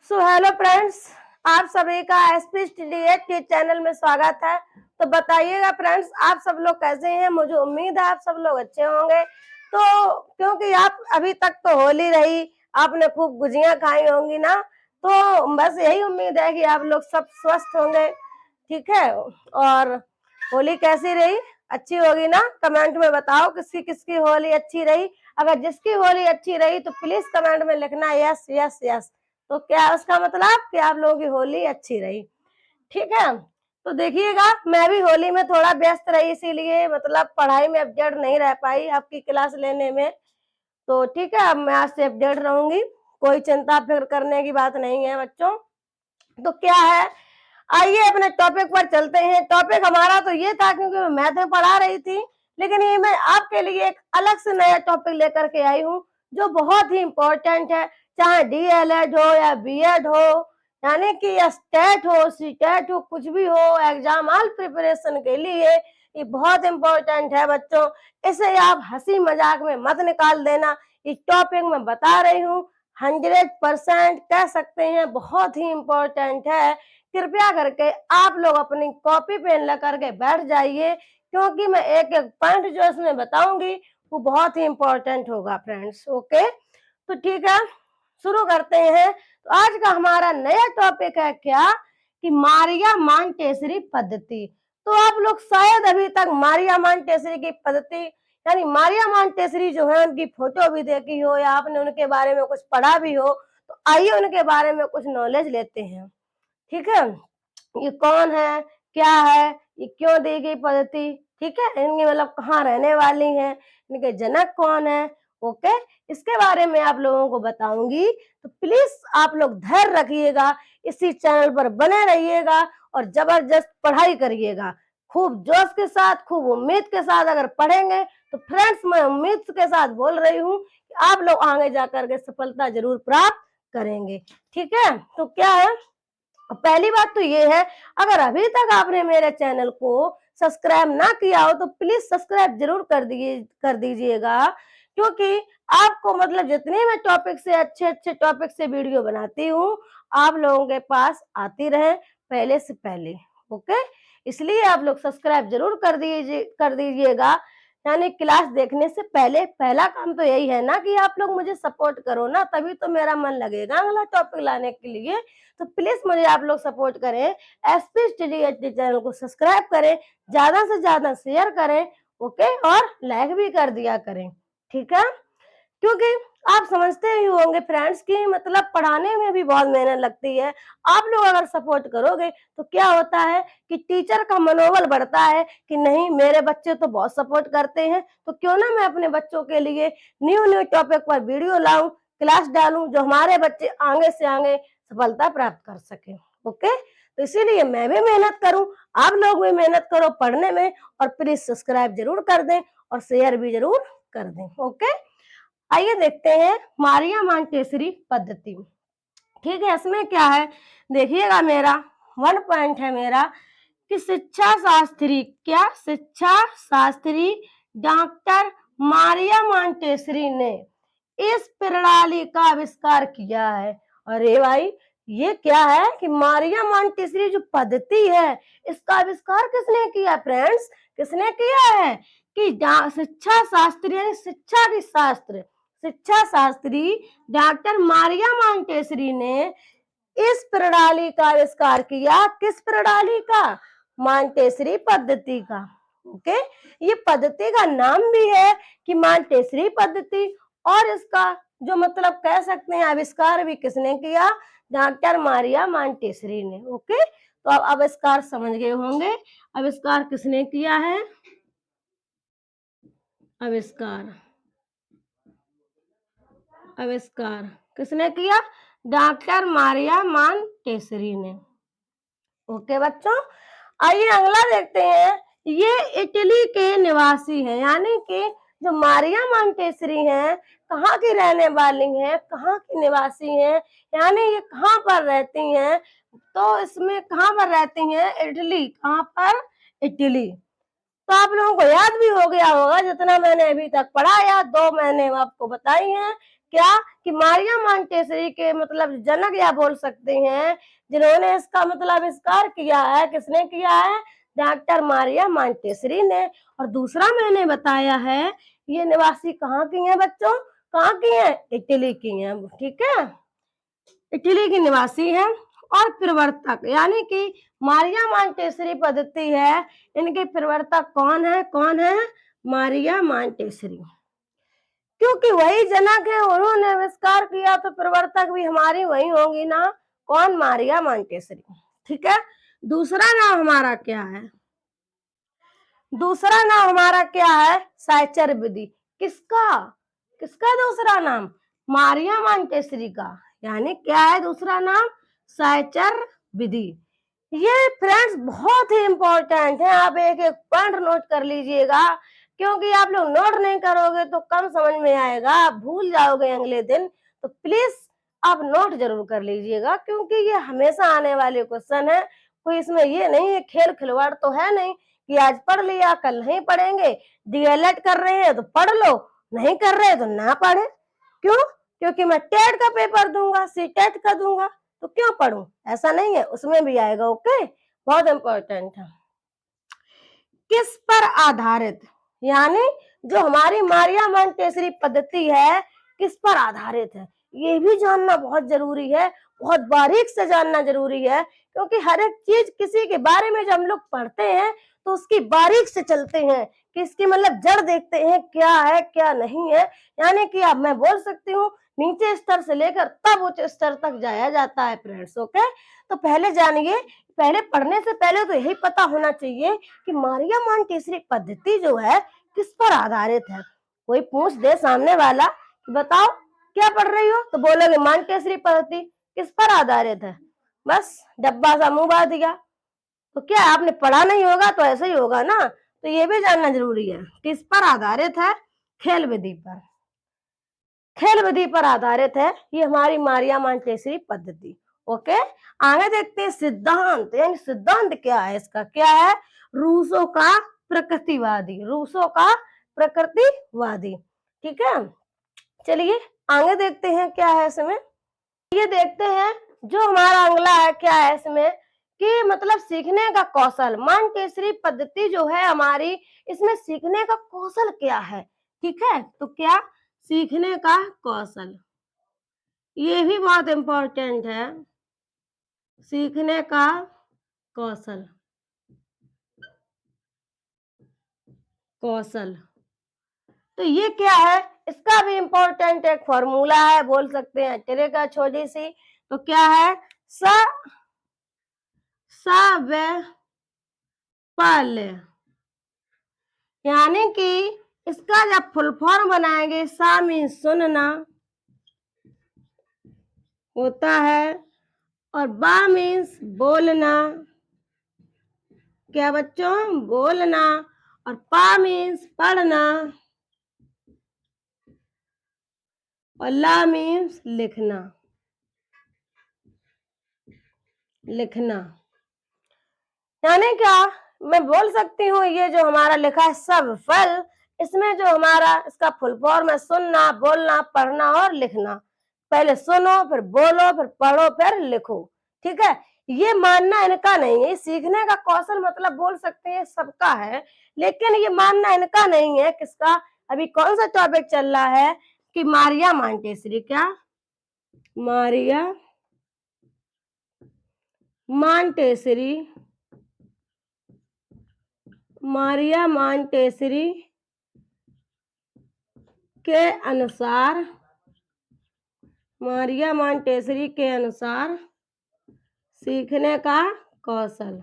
So hello friends, आप सभी का एसपी स्टडी के चैनल में स्वागत है। तो बताइएगा फ्रेंड्स, आप सब लोग कैसे हैं। मुझे उम्मीद है आप सब लोग अच्छे होंगे। तो क्योंकि आप अभी तक तो होली रही, आपने खूब गुजियां खाई होंगी ना, तो बस यही उम्मीद है कि आप लोग सब स्वस्थ होंगे। ठीक है। और होली कैसी रही, अच्छी होगी ना। कमेंट में बताओ किसकी किसकी होली अच्छी रही। अगर जिसकी होली अच्छी रही तो प्लीज कमेंट में लिखना यस यस यस। तो क्या उसका मतलब कि आप लोगों की होली अच्छी रही। ठीक है। तो देखिएगा, मैं भी होली में थोड़ा व्यस्त रही, इसीलिए मतलब पढ़ाई में अपडेट नहीं रह पाई आपकी क्लास लेने में। तो ठीक है, अब मैं आज से अपडेट रहूंगी, कोई चिंता फिक्र करने की बात नहीं है बच्चों। तो क्या है, आइए अपने टॉपिक पर चलते हैं। टॉपिक हमारा तो ये था, क्योंकि मैं मैथ में पढ़ा रही थी, लेकिन ये मैं आपके लिए एक अलग से नया टॉपिक लेकर के आई हूँ जो बहुत ही इम्पोर्टेंट है। चाहे डीएलएड हो या बीएड हो, यानी कि या स्टेट हो सीटेट हो, कुछ भी हो, एग्जाम ऑल प्रिपरेशन के लिए ये बहुत इम्पोर्टेंट है बच्चों। इसे आप हंसी मजाक में मत निकाल देना। इस टॉपिक में बता रही हूँ 100% कह सकते हैं बहुत ही इम्पोर्टेंट है। कृपया करके आप लोग अपनी कॉपी पेन लेकर के बैठ जाइए, क्योंकि मैं एक एक पॉइंट जो इसमें बताऊंगी वो बहुत ही इम्पोर्टेंट होगा फ्रेंड्स। ओके, तो ठीक है, शुरू करते हैं। तो आज का हमारा नया टॉपिक है क्या कि मारिया मांटेसरी पद्धति। तो आप लोग शायद अभी तक मारिया मांटेसरी की पद्धति यानी मारिया मांटेसरी जो है उनकी फोटो भी देखी हो या आपने उनके बारे में कुछ पढ़ा भी हो। तो आइए उनके बारे में कुछ नॉलेज लेते हैं। ठीक है, ये कौन है, क्या है, ये क्यों दी गई पद्धति, ठीक है, इनकी मतलब कहाँ रहने वाली हैं, इनके जनक कौन है। ओके, इसके बारे में आप लोगों को बताऊंगी। तो प्लीज आप लोग धैर्य रखिएगा, इसी चैनल पर बने रहिएगा और जबरदस्त पढ़ाई करिएगा। खूब जोश के साथ, खूब उम्मीद के साथ अगर पढ़ेंगे तो फ्रेंड्स मैं उम्मीद के साथ बोल रही हूँ कि आप लोग आगे जाकर के सफलता जरूर प्राप्त करेंगे। ठीक है, तो क्या है, पहली बात तो ये है, अगर अभी तक आपने मेरे चैनल को सब्सक्राइब ना किया हो तो प्लीज सब्सक्राइब जरूर कर दीजिएगा, क्योंकि आपको मतलब जितने मैं टॉपिक से अच्छे अच्छे टॉपिक से वीडियो बनाती हूँ आप लोगों के पास आती रहे पहले से पहले। ओके, इसलिए आप लोग सब्सक्राइब जरूर कर दीजिएगा। यानी क्लास देखने से पहले पहला काम तो यही है ना कि आप लोग मुझे सपोर्ट करो ना, तभी तो मेरा मन लगेगा अगला टॉपिक लाने के लिए। तो प्लीज मुझे आप लोग सपोर्ट करें, एसपी स्टडी चैनल को सब्सक्राइब करें, ज्यादा से ज्यादा शेयर करें। ओके, और लाइक भी कर दिया करें। ठीक है, क्योंकि आप समझते ही होंगे फ्रेंड्स कि मतलब पढ़ाने में भी बहुत मेहनत लगती है। आप लोग अगर सपोर्ट करोगे तो क्या होता है कि टीचर का मनोबल बढ़ता है कि नहीं मेरे बच्चे तो बहुत सपोर्ट करते हैं, तो क्यों ना मैं अपने बच्चों के लिए न्यू न्यू टॉपिक पर वीडियो लाऊं, क्लास डालूं, जो हमारे बच्चे आगे से आगे सफलता प्राप्त कर सके। ओके, तो इसीलिए मैं भी मेहनत करूं, आप लोग भी मेहनत करो पढ़ने में, और प्लीज सब्सक्राइब जरूर कर दें और शेयर भी जरूर कर दें। ओके, आइए देखते हैं मारिया मांटेसरी पद्धति। ठीक है, इसमें क्या है देखिएगा, मेरा 1 पॉइंट है मेरा कि शिक्षा शास्त्री, क्या शिक्षा शास्त्री डॉक्टर मारिया मांटेसरी ने इस प्रणाली का आविष्कार किया है। अरे भाई, ये क्या है कि मारिया मांटेसरी जो पद्धति है इसका आविष्कार किसने किया फ्रेंड्स, किसने किया है कि शिक्षा शास्त्री यानी शिक्षा की शास्त्र, शिक्षा शास्त्री डॉक्टर मारिया मांटेसरी ने इस प्रणाली का आविष्कार किया। किस प्रणाली का, मांटेसरी पद्धति का। ओके, ये पद्धति का नाम भी है कि मांटेसरी पद्धति, और इसका जो मतलब कह सकते हैं आविष्कार भी किसने किया, डॉक्टर मारिया मांटेसरी ने। ओके, तो अब आविष्कार समझ गए होंगे, आविष्कार किसने किया है, आविष्कार आविष्कार किसने किया, डॉक्टर मारिया मांटेसरी ने। ओके बच्चों, आइए अगला देखते हैं। ये इटली के निवासी हैं, यानी कि जो मारिया मांटेसरी हैं कहाँ की रहने वाली हैं, कहाँ की निवासी हैं, यानी ये कहाँ पर रहती हैं, तो इसमें कहाँ पर रहती हैं, इटली, कहाँ पर, इटली। तो आप लोगों को याद भी हो गया होगा जितना मैंने अभी तक पढ़ा, या 2 मैंने आपको बताई हैं क्या कि मारिया मोंटेसरी के मतलब जनक या बोल सकते हैं, जिन्होंने इसका मतलब आविष्कार किया है, किसने किया है? डॉक्टर मारिया मोंटेसरी ने। और दूसरा मैंने बताया है, ये निवासी कहाँ की हैं बच्चों? कहाँ की हैं? इटली की हैं, ठीक है, इटली की निवासी है। और प्रवर्तक यानी कि मारिया मोंटेसरी पद्धति है, इनके प्रवर्तक कौन है? कौन है? मारिया मोंटेसरी, क्योंकि वही जनक है, उन्होंने आविष्कार किया, तो प्रवर्तक भी हमारी वही होंगी ना। कौन? मारिया मोंटेसरी, ठीक है। दूसरा नाम हमारा क्या है? दूसरा नाम हमारा क्या है? साइचर विधि। किसका? किसका दूसरा नाम? मारिया मोंटेसरी का। यानी क्या है दूसरा नाम? साइचर विधि। ये फ्रेंड्स बहुत ही इंपॉर्टेंट है, आप एक एक पॉइंट नोट कर लीजिएगा, क्योंकि आप लोग नोट नहीं करोगे तो कम समझ में आएगा, आप भूल जाओगे अगले दिन। तो प्लीज आप नोट जरूर कर लीजिएगा, क्योंकि ये हमेशा आने वाले क्वेश्चन है। कोई इसमें ये नहीं है, खेल खिलवाड़ तो है नहीं कि आज पढ़ लिया कल नहीं पढ़ेंगे। डीएलएड कर रहे हैं तो पढ़ लो, नहीं कर रहे तो ना पढ़े। क्यों? क्योंकि मैं टेट का पेपर दूंगा, सीटेट का दूंगा, तो क्यों पढ़ूं? ऐसा नहीं है, उसमें भी आएगा। ओके, बहुत इंपॉर्टेंट है। किस पर आधारित, यानी जो हमारी मारिया मोंटेसरी पद्धति है किस पर आधारित है, ये भी जानना बहुत जरूरी है, बहुत बारीक से जानना जरूरी है, क्योंकि हर एक चीज किसी के बारे में जब हम लोग पढ़ते हैं तो उसकी बारीक से चलते हैं कि इसकी मतलब जड़ देखते हैं क्या है क्या नहीं है। यानी कि अब मैं बोल सकती हूँ नीचे स्तर से लेकर तब उच्च स्तर तक जाया जाता है फ्रेंड्स। ओके, तो पहले जानिए, पहले पढ़ने से पहले तो यही पता होना चाहिए कि मारिया मोंटेसरी पद्धति जो है किस पर आधारित है। कोई पूछ दे सामने वाला कि बताओ क्या पढ़ रही हो, तो बोलोगे मोंटेसरी पद्धति किस पर आधारित है, बस डब्बा सा मुंह बांध दिया। तो क्या आपने पढ़ा नहीं होगा तो ऐसे ही होगा ना। तो ये भी जानना जरूरी है किस पर आधारित है, खेल विधि पर। खेल विधि पर आधारित है ये हमारी मारिया मोंटेसरी पद्धति। ओके, आगे देखते हैं सिद्धांत, यानी सिद्धांत क्या है इसका, क्या है? रूसो का प्रकृतिवादी, रूसो का प्रकृतिवादी, ठीक है। चलिए आगे देखते हैं क्या है इसमें। ये देखते हैं जो हमारा अगला है क्या है इसमें, कि मतलब सीखने का कौशल। मोंटेसरी पद्धति जो है हमारी, इसमें सीखने का कौशल क्या है, ठीक है। तो क्या? सीखने का कौशल, ये भी बहुत इंपॉर्टेंट है, सीखने का कौशल। कौशल तो ये क्या है, इसका भी इंपॉर्टेंट एक फॉर्मूला है, बोल सकते हैं तेरे का छोटी सी। तो क्या है? स व पल, यानी कि इसका जब फुल फॉर्म बनाएंगे, सा मीन सुनना होता है, और बा मीन्स बोलना, क्या बच्चों? बोलना, और पा मीन्स पढ़ना, और ला मीन्स लिखना। लिखना यानी क्या, मैं बोल सकती हूँ ये जो हमारा लिखा है सब फल, इसमें जो हमारा इसका फुल फॉर्म है सुनना, बोलना, पढ़ना और लिखना। पहले सुनो, फिर बोलो, फिर पढ़ो, फिर लिखो, ठीक है। ये मानना इनका नहीं है, सीखने का कौशल मतलब बोल सकते हैं सबका है, लेकिन ये मानना इनका नहीं है। किसका? अभी कौन सा टॉपिक चल रहा है कि मारिया मोंटेसरी, क्या? मारिया मोंटेसरी, मारिया मोंटेसरी के अनुसार, मारिया मोंटेसरी के अनुसार सीखने का कौशल,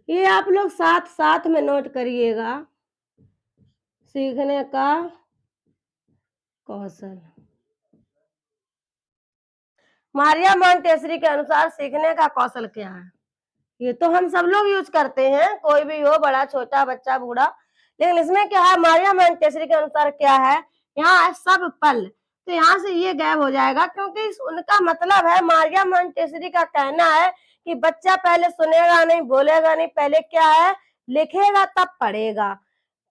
ये आप लोग साथ साथ में नोट करिएगा, सीखने का कौशल। मारिया मोंटेसरी के अनुसार सीखने का कौशल क्या है, ये तो हम सब लोग यूज करते हैं, कोई भी हो, बड़ा छोटा बच्चा बूढ़ा, लेकिन इसमें क्या है? मारिया मोंटेसरी के अनुसार क्या है? यहाँ है सब पल, तो यहाँ से ये गायब हो जाएगा, क्योंकि उनका मतलब है, मारिया मोंटेसरी का कहना है कि बच्चा पहले सुनेगा नहीं, बोलेगा नहीं, पहले क्या है? लिखेगा तब पढ़ेगा,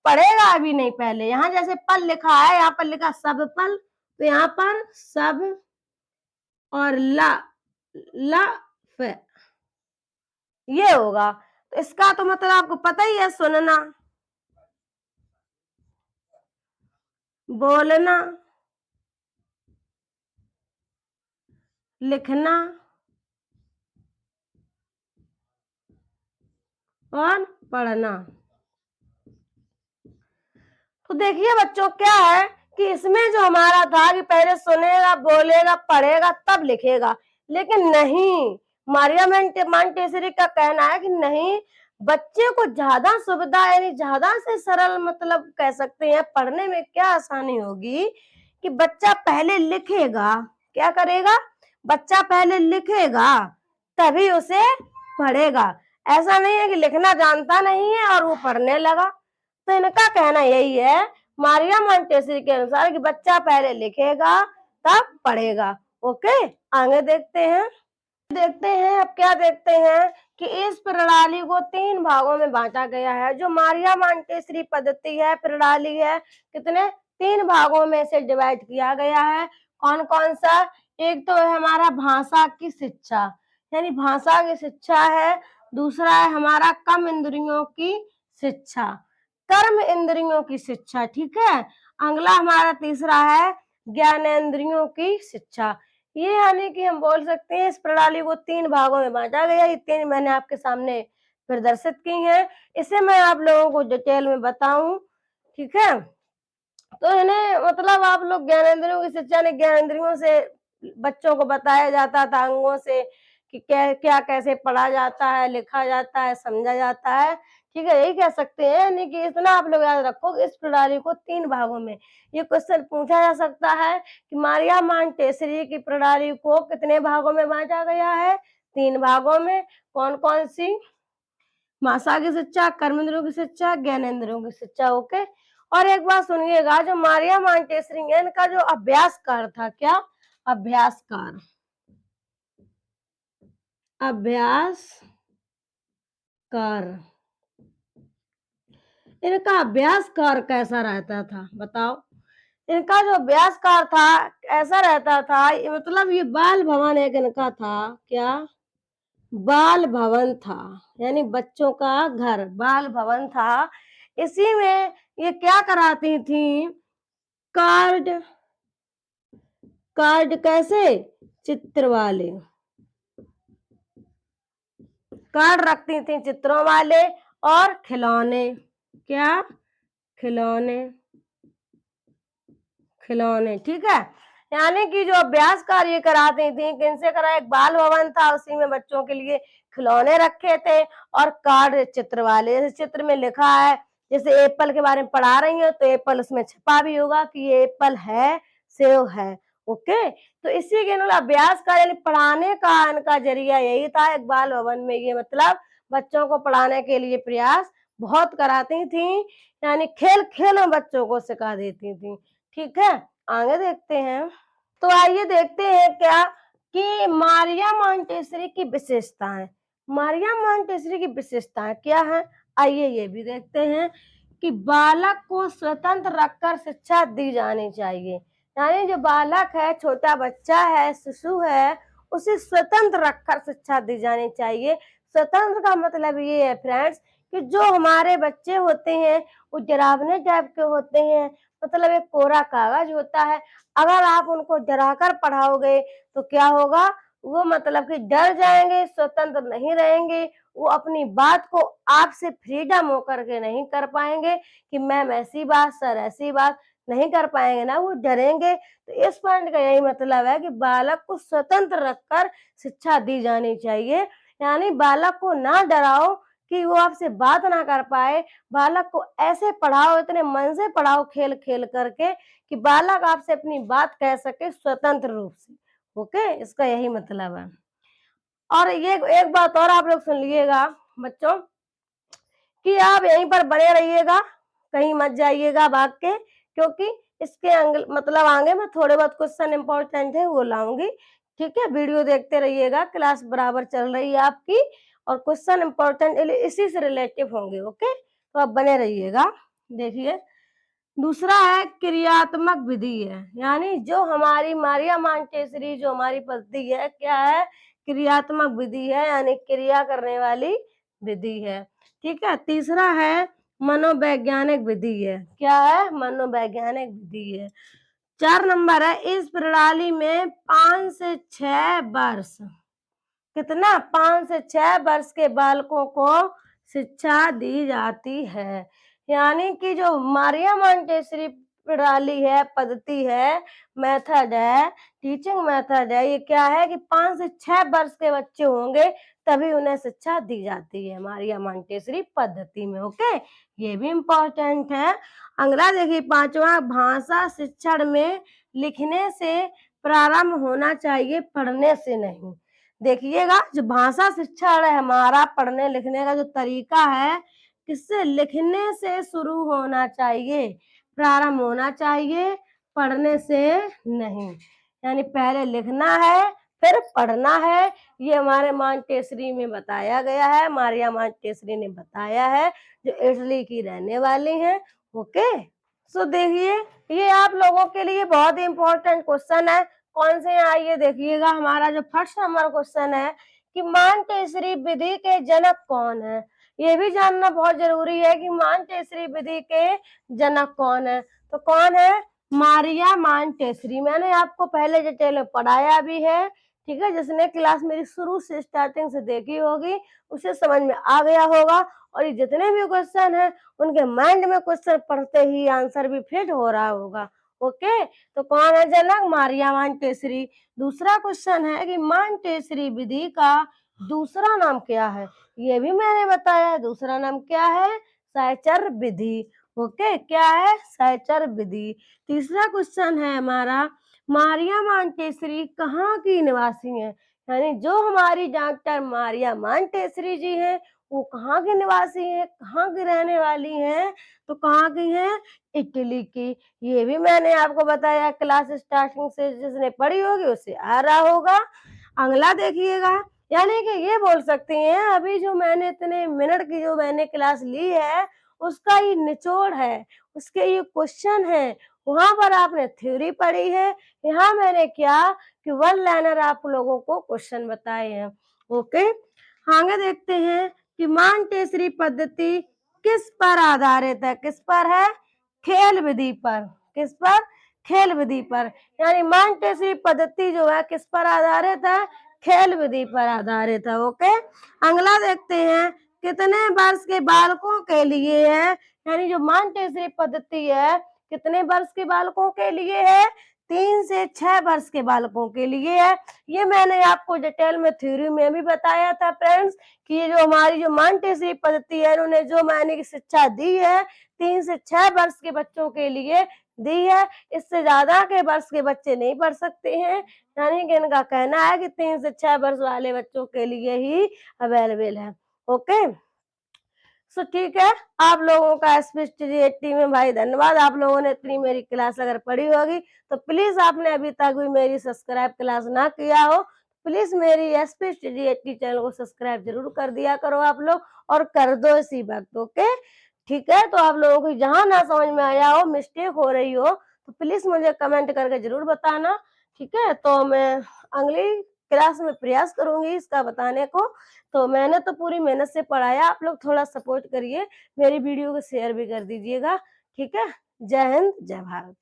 पढ़ेगा अभी नहीं पहले। यहाँ जैसे पल लिखा है, यहाँ पर लिखा सब पल, तो यहाँ पर सब और ला, ला फ ये होगा। तो इसका तो मतलब आपको पता ही है, सुनना, बोलना, लिखना और पढ़ना। तो देखिए बच्चों क्या है कि इसमें जो हमारा था कि पहले सुनेगा, बोलेगा, पढ़ेगा, तब लिखेगा, लेकिन नहीं, मारिया मोंटेसरी का कहना है कि नहीं, बच्चे को ज्यादा सुविधा यानी ज्यादा से सरल मतलब कह सकते हैं, पढ़ने में क्या आसानी होगी कि बच्चा पहले लिखेगा। क्या करेगा? बच्चा पहले लिखेगा तभी उसे पढ़ेगा। ऐसा नहीं है कि लिखना जानता नहीं है और वो पढ़ने लगा। तो इनका कहना यही है, मारिया मोंटेसरी के अनुसार, कि बच्चा पहले लिखेगा तब पढ़ेगा। ओके, आगे देखते हैं। अब क्या देखते हैं कि इस प्रणाली को 3 भागों में बांटा गया है। जो मारिया मोंटेसरी पद्धति है, प्रणाली है, कितने 3 भागों में से डिवाइड किया गया है। कौन कौन सा? एक तो है हमारा भाषा की शिक्षा, यानी भाषा की शिक्षा है। दूसरा है हमारा कम इंद्रियों की शिक्षा, कर्म इंद्रियों की शिक्षा, ठीक है। अगला हमारा तीसरा है ज्ञानेंद्रियों की शिक्षा। ये यानी कि हम बोल सकते हैं इस प्रणाली को 3 भागों में बांटा गया। ये 3 मैंने आपके सामने प्रदर्शित की हैं। इसे मैं आप लोगों को डिटेल में बताऊं, ठीक है। तो इन्हें मतलब आप लोग ज्ञानेंद्रियों की शिक्षा ने ज्ञानेंद्रियों से बच्चों को बताया जाता था, अंगों से, कि क्या क्या कैसे पढ़ा जाता है, लिखा जाता है, समझा जाता है, ठीक है। यही कह सकते हैं, यानी कि इतना आप लोग याद रखो कि इस प्रणाली को 3 भागों में, ये क्वेश्चन पूछा जा सकता है कि मारिया मोंटेसरी की प्रणाली को कितने भागों में बांटा गया है? 3 भागों में। कौन कौन सी? भाषा की शिक्षा, कर्मेंद्रियों की शिक्षा, ज्ञानेंद्रियों की शिक्षा। ओके, और एक बात सुनिएगा, जो मारिया मोंटेसरी है, इनका जो अभ्यासकार था, क्या? अभ्यासकार, इनका अभ्यासकार कैसा रहता था बताओ? इनका जो अभ्यासकार था ऐसा रहता था, मतलब ये बाल भवन एक इनका था। क्या? बाल भवन था, यानी बच्चों का घर, बाल भवन था। इसी में ये क्या कराती थी? कार्ड, कैसे? चित्र वाले कार्ड रखती थी, चित्रों वाले, और खिलौने। क्या? खिलौने, ठीक है। यानी कि जो अभ्यास कार्य कराती थी, किनसे करा? एक बाल भवन था, उसी में बच्चों के लिए खिलौने रखे थे और कार्ड चित्र वाले। जैसे चित्र में लिखा है, जैसे एप्पल के बारे में पढ़ा रही हो तो एप्पल उसमें छपा भी होगा कि ये एप्पल है, सेव है। ओके, तो इसी के अभ्यास कार्य यानी पढ़ाने का इनका जरिया यही था। एक बाल भवन में ये मतलब बच्चों को पढ़ाने के लिए प्रयास बहुत कराती थी, यानी खेल खेल में बच्चों को सिखा देती थी, ठीक है। आगे देखते हैं। तो आइए देखते हैं क्या कि मारिया मोंटेसरी की विशेषताएं। मारिया मोंटेसरी की विशेषताएं क्या है? आइए ये भी देखते हैं कि बालक को स्वतंत्र रखकर शिक्षा दी जानी चाहिए। यानी जो बालक है, छोटा बच्चा है, शिशु है, उसे स्वतंत्र रखकर शिक्षा दी जानी चाहिए। स्वतंत्र का मतलब ये है फ्रेंड्स कि जो हमारे बच्चे होते हैं वो डरावने टाइप के होते हैं, मतलब एक कोरा कागज होता है। अगर आप उनको डराकर पढ़ाओगे तो क्या होगा? वो मतलब कि डर जाएंगे, स्वतंत्र नहीं रहेंगे, वो अपनी बात को आपसे फ्रीडम होकर के नहीं कर पाएंगे कि मैम ऐसी बात, सर ऐसी बात, नहीं कर पाएंगे ना, वो डरेंगे। तो इस पॉइंट का यही मतलब है कि बालक को स्वतंत्र रखकर शिक्षा दी जानी चाहिए। यानी बालक को ना डराओ कि वो आपसे बात ना कर पाए, बालक को ऐसे पढ़ाओ, इतने मन से पढ़ाओ, खेल खेल करके, कि बालक आपसे अपनी बात कह सके स्वतंत्र रूप से। ओके, इसका यही मतलब है। और ये एक बात और आप लोग सुन लीजिएगा बच्चों, कि आप यहीं पर बने रहिएगा, कहीं मत जाइएगा भाग के, क्योंकि इसके मतलब आगे मैं थोड़े बहुत क्वेश्चन इंपॉर्टेंट है वो लाऊंगी, ठीक है। वीडियो देखते रहिएगा, क्लास बराबर चल रही है आपकी, और क्वेश्चन इंपॉर्टेंट इसी से रिलेटिव होंगे। ओके, तो आप बने रहिएगा। देखिए, दूसरा है क्रियात्मक विधि है, यानी जो हमारी मारिया मांटेसरी जो हमारी पद्धति है क्या है, क्रियात्मक विधि है, यानी क्रिया करने वाली विधि है। ठीक है। तीसरा है मनोवैज्ञानिक विधि है, क्या है, मनोवैज्ञानिक विधि है। 4 नंबर है इस प्रणाली में 5 से 6 वर्ष, कितना, 5 से 6 वर्ष के बालकों को शिक्षा दी जाती है। यानी कि जो मारिया मांटेसरी प्रणाली है, पद्धति है, मेथड है, टीचिंग मेथड है, ये क्या है कि 5 से 6 वर्ष के बच्चे होंगे तभी उन्हें शिक्षा दी जाती है मारिया मांटेसरी पद्धति में। ओके, ये भी इम्पोर्टेंट है। अगला देखिए 5वां, भाषा शिक्षण में लिखने से प्रारंभ होना चाहिए, पढ़ने से नहीं। देखिएगा जो भाषा शिक्षण है हमारा, पढ़ने लिखने का जो तरीका है, किससे, लिखने से शुरू होना चाहिए, प्रारंभ होना चाहिए, पढ़ने से नहीं। यानी पहले लिखना है फिर पढ़ना है, ये हमारे मांटेसरी में बताया गया है, मारिया मांटेसरी ने बताया है, जो इटली की रहने वाली हैं। ओके, सो देखिए ये आप लोगों के लिए बहुत ही इंपॉर्टेंट क्वेश्चन है। कौन से हैं आइए देखिएगा। हमारा जो फर्स्ट नंबर क्वेश्चन है कि मांटेसरी विधि के जनक कौन है। ये भी जानना बहुत जरूरी है कि मांटेसरी विधि के जनक कौन है। तो कौन है, मारिया मांटेसरी। मैंने आपको पहले डिटेल में पढ़ाया भी है, ठीक है। जिसने क्लास मेरी शुरू से स्टार्टिंग से देखी होगी उसे समझ में आ गया होगा। और ये जितने भी क्वेश्चन है उनके माइंड में क्वेश्चन पढ़ते ही आंसर भी फिट हो रहा होगा। ओके, तो कौन है जनक, मारिया मांटेसरी। दूसरा क्वेश्चन है कि मांटेसरी विधि का दूसरा नाम क्या है, ये भी मैंने बताया है। दूसरा नाम क्या है, साइचर विधि। ओके, क्या है, साइचर विधि। तीसरा क्वेश्चन है हमारा, मारिया मांटेसरी कहाँ की निवासी है, यानी जो हमारी डॉक्टर मारिया मांटेसरी जी हैं वो कहाँ की निवासी है, कहाँ की रहने वाली हैं, तो कहाँ की हैं, इटली की। ये भी मैंने आपको बताया क्लास स्टार्टिंग से, जिसने पढ़ी होगी उसे आ रहा होगा। अगला देखिएगा, यानी कि ये बोल सकते हैं अभी जो मैंने इतने मिनट की जो मैंने क्लास ली है उसका ये निचोड़ है, उसके ये क्वेश्चन है। वहां पर आपने थ्योरी पढ़ी है, यहाँ मैंने क्या कि वन लाइनर आप लोगों को क्वेश्चन बताए हैं। ओके, आगे देखते हैं कि मांटेसरी पद्धति किस पर आधारित है, किस पर है, खेल विधि पर। किस पर, खेल विधि पर। यानी मांटेसरी पद्धति जो है किस पर आधारित है, खेल विधि पर आधारित है। ओके, अगला देखते हैं कितने वर्ष के बालकों के लिए है, यानी जो मांटेसरी पद्धति है कितने वर्ष के बालकों के लिए है, 3 से 6 वर्ष के बालकों के लिए है। ये मैंने आपको डिटेल में थ्योरी में भी बताया था फ्रेंड्स कि ये जो हमारी जो मांटेसरी पद्धति है इन्होंने जो मैंने की शिक्षा दी है 3 से 6 वर्ष के बच्चों के लिए दी है, इससे ज्यादा के वर्ष के बच्चे नहीं पढ़ सकते हैं। यानी कि इनका कहना है कि 3 से 6 वर्ष वाले बच्चों के लिए ही अवेलेबल है। ओके, सो ठीक है, आप लोगों का एसपीएसटी में भाई धन्यवाद। आप लोगों ने इतनी मेरी क्लास अगर पढ़ी होगी तो प्लीज आपने अभी तक भी मेरी सब्सक्राइब क्लास ना किया हो, प्लीज मेरी एसपीएसटी चैनल को सब्सक्राइब जरूर कर दिया करो आप लोग, और कर दो इसी वक्त। ओके, ठीक है। तो आप लोगों को जहां ना समझ में आया हो, मिस्टेक हो रही हो, तो प्लीज मुझे कमेंट करके जरूर बताना, ठीक है। तो मैं अगली क्लास में प्रयास करूंगी इसका बताने को। तो मैंने तो पूरी मेहनत से पढ़ाया, आप लोग थोड़ा सपोर्ट करिए, मेरी वीडियो को शेयर भी कर दीजिएगा, ठीक है। जय हिंद, जय भारत।